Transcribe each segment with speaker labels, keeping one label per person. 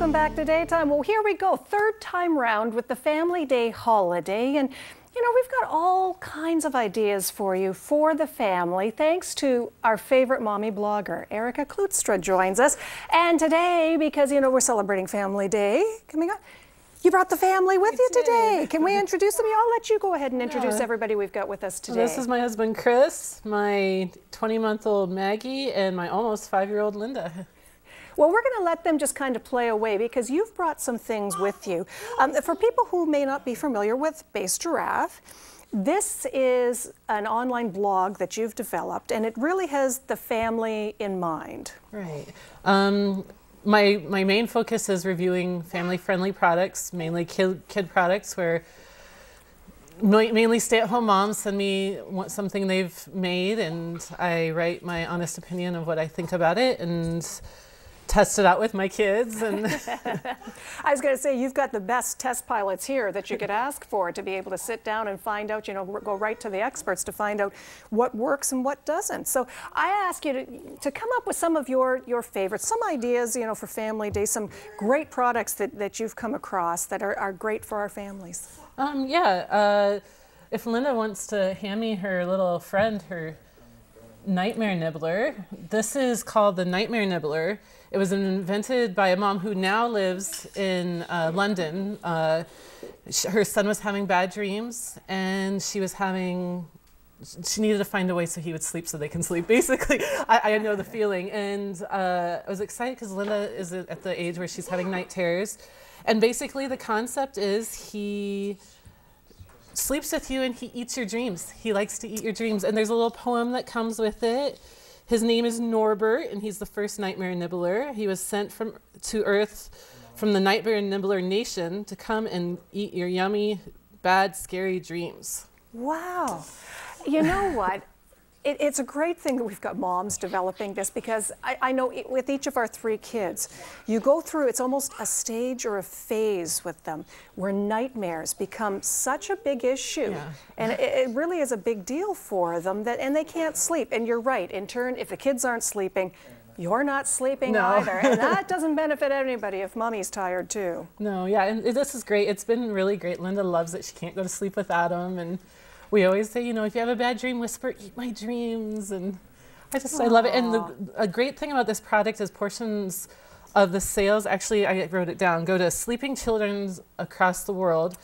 Speaker 1: welcome back to Daytime. Well, here we go, third time round with the Family Day holiday. And, you know, we've got all kinds of ideas for you for the family, thanks to our favorite mommy blogger, Erica Klutstra joins us. And today, because, you know, we're celebrating Family Day, coming up, you brought the family with you today. Can we introduce them? I'll let you go ahead and introduce everybody we've got with us today.
Speaker 2: Well, this is my husband, Chris, my 20-month-old Maggie, and my almost 5-year-old Linda.
Speaker 1: Well, we're going to let them just kind of play away because you've brought some things with you. For people who may not be familiar with Bass Giraffe, this is an online blog that you've developed, and it really has the family in mind.
Speaker 2: Right. My main focus is reviewing family-friendly products, mainly kid products, where mainly stay-at-home moms send me something they've made, and I write my honest opinion of what I think about it and test it out with my kids. And
Speaker 1: I was going to say, you've got the best test pilots here that you could ask for to be able to sit down and find out, you know, go right to the experts to find out what works and what doesn't. So I ask you to come up with some of your favorites, some ideas, you know, for Family Day, some great products that you've come across that are great for our families.
Speaker 2: If Linda wants to hand me her little friend, her Nightmare Nibbler. This is called the Nightmare Nibbler. It was invented by a mom who now lives in London. Her son was having bad dreams, and she needed to find a way so he would sleep so they can sleep, basically. I know the feeling. And I was excited because Linda is at the age where she's having night terrors. And basically the concept is he sleeps with you and he eats your dreams. He likes to eat your dreams. And there's a little poem that comes with it. His name is Norbert, and he's the first Nightmare Nibbler. He was sent to Earth from the Nightmare Nibbler Nation to come and eat your yummy, bad, scary dreams.
Speaker 1: Wow. You know what? It's a great thing that we've got moms developing this, because I know with each of our 3 kids, you go through, it's almost a stage or a phase with them where nightmares become such a big issue. Yeah. And it really is a big deal for them, and they can't sleep. And you're right, in turn, if the kids aren't sleeping, you're not sleeping either. And that doesn't benefit anybody if mommy's tired too.
Speaker 2: No, yeah, and this is great. It's been really great. Linda loves it. She can't go to sleep without them. And we always say, you know, if you have a bad dream, whisper, eat my dreams. And I love it. And a great thing about this product is portions of the sales, actually, I wrote it down, go to sleeping children across the world,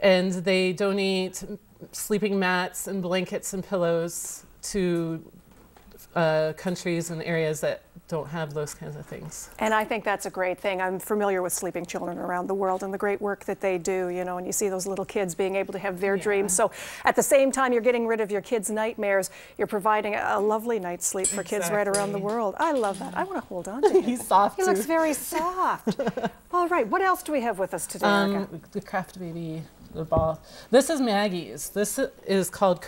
Speaker 2: and they donate sleeping mats and blankets and pillows to countries and areas that don't have those kinds of things.
Speaker 1: And I think that's a great thing. I'm familiar with sleeping children around the world and the great work that they do, you know, and you see those little kids being able to have their dreams. So at the same time you're getting rid of your kids' nightmares, you're providing a lovely night's sleep for kids right around the world. I love that. I want to hold on to him.
Speaker 2: He's soft too.
Speaker 1: He looks very soft. All right, what else do we have with us today, Erica?
Speaker 2: The Craft Baby. The ball. This is Maggie's. This is called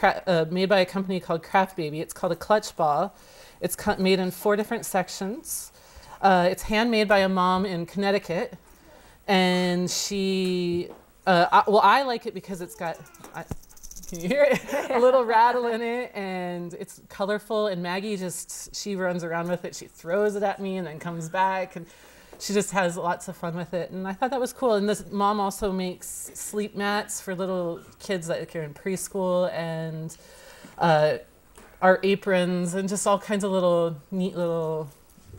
Speaker 2: made by a company called Craft Baby. It's called a clutch ball. It's made in 4 different sections. It's handmade by a mom in Connecticut, and she. I like it because it's got. Can you hear it? A little rattle in it, and it's colorful. And Maggie she runs around with it. She throws it at me and then comes back, and she just has lots of fun with it, and I thought that was cool. And this mom also makes sleep mats for little kids that are in preschool, and our aprons, and just all kinds of little neat little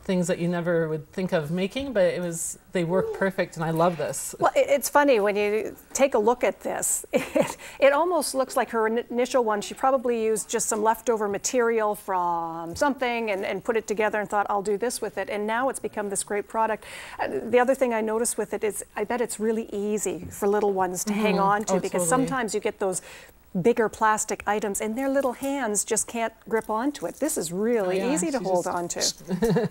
Speaker 2: things that you never would think of making, but they work perfect, and I love this. Well,
Speaker 1: it's funny when you take a look at this, it almost looks like her initial one, she probably used just some leftover material from something and put it together and thought, I'll do this with it, and now it's become this great product. The other thing I noticed with it is I bet it's really easy for little ones to hang on to, because sometimes you get those bigger plastic items and their little hands just can't grip onto it. This is really easy to hold on to.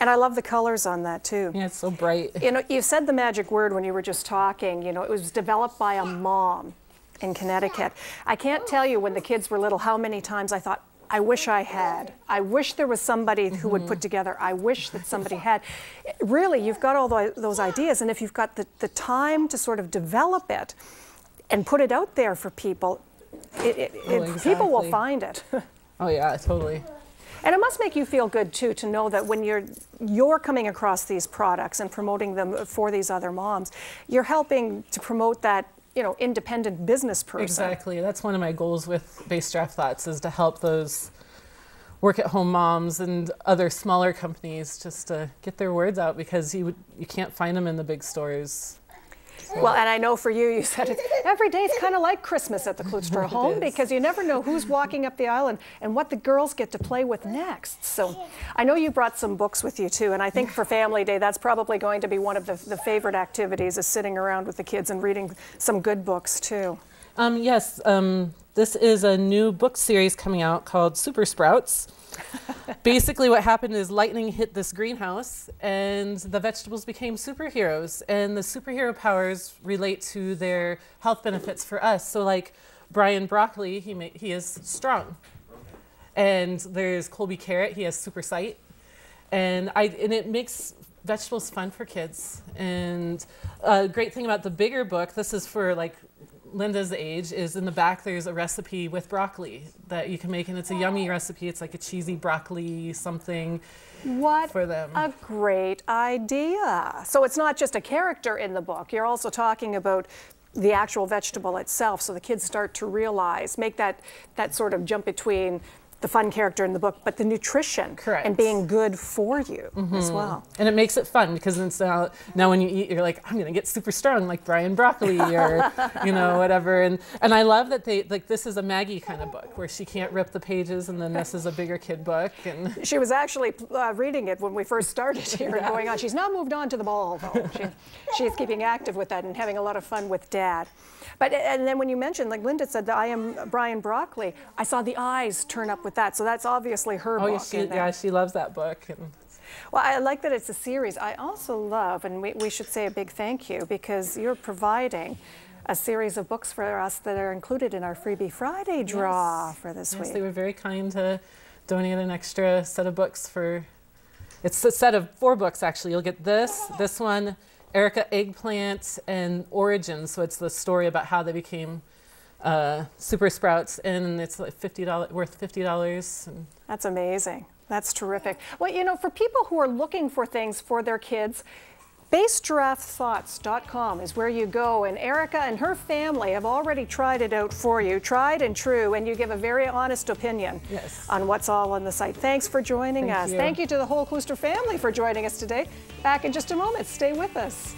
Speaker 1: And I love the colors on that too.
Speaker 2: Yeah, it's so bright.
Speaker 1: You know, you said the magic word when you were just talking. You know, it was developed by a mom in Connecticut. I can't tell you when the kids were little how many times I thought, I wish I had. I wish there was somebody who would put together. I wish that somebody had. Really, you've got all those ideas, and if you've got the time to sort of develop it and put it out there for people, people will find it.
Speaker 2: Oh yeah, totally.
Speaker 1: And it must make you feel good too to know that when you're coming across these products and promoting them for these other moms, you're helping to promote that, you know, independent business person.
Speaker 2: Exactly. That's one of my goals with Bass Giraffe Thoughts, is to help those work-at-home moms and other smaller companies just to get their words out, because you can't find them in the big stores. So.
Speaker 1: Well, and I know for you, you said it, every day it's kind of like Christmas at the Klooster home, because you never know who's walking up the aisle and what the girls get to play with next. So I know you brought some books with you too, and I think for Family Day, that's probably going to be one of the favorite activities, is sitting around with the kids and reading some good books too.
Speaker 2: Yes, this is a new book series coming out called Super Sprouts. Basically what happened is lightning hit this greenhouse and the vegetables became superheroes, and the superhero powers relate to their health benefits for us. So like Brian Broccoli, he is strong. And there's Colby Carrot, he has super sight. And it makes vegetables fun for kids. And a great thing about the bigger book, this is for like Linda's age, is in the back there's a recipe with broccoli that you can make, and it's a yummy recipe. It's like a cheesy broccoli something for them.
Speaker 1: What a great idea. So it's not just a character in the book, you're also talking about the actual vegetable itself, so the kids start to realize, make that sort of jump between the fun character in the book, but the nutrition.
Speaker 2: Correct.
Speaker 1: And being good for you as well.
Speaker 2: And it makes it fun, because it's now when you eat, you're like, I'm going to get super strong like Brian Broccoli, or you know, whatever. And I love that this is a Maggie kind of book where she can't rip the pages, and then this is a bigger kid book. And
Speaker 1: she was actually reading it when we first started here and going on. She's now moved on to the ball, though. She's keeping active with that and having a lot of fun with Dad. But and then when you mentioned, like Linda said, that I am Brian Broccoli, I saw the eyes turn up with that. So that's obviously her book.
Speaker 2: Yeah, she loves that book.
Speaker 1: Well, I like that it's a series. I also love, and we should say a big thank you, because you're providing a series of books for us that are included in our Freebie Friday draw for this week.
Speaker 2: Yes, they were very kind to donate an extra set of books for, it's a set of 4 books actually. You'll get this one, Erica Eggplant, and Origins. So it's the story about how they became Super Sprouts, and it's like worth $50.
Speaker 1: That's amazing. That's terrific. Well, you know, for people who are looking for things for their kids, bassgiraffethoughts.com is where you go, and Erica and her family have already tried it out for you, tried and true, and you give a very honest opinion on what's all on the site. Thanks for joining us. Thank you to the whole Klooster family for joining us today. Back in just a moment. Stay with us.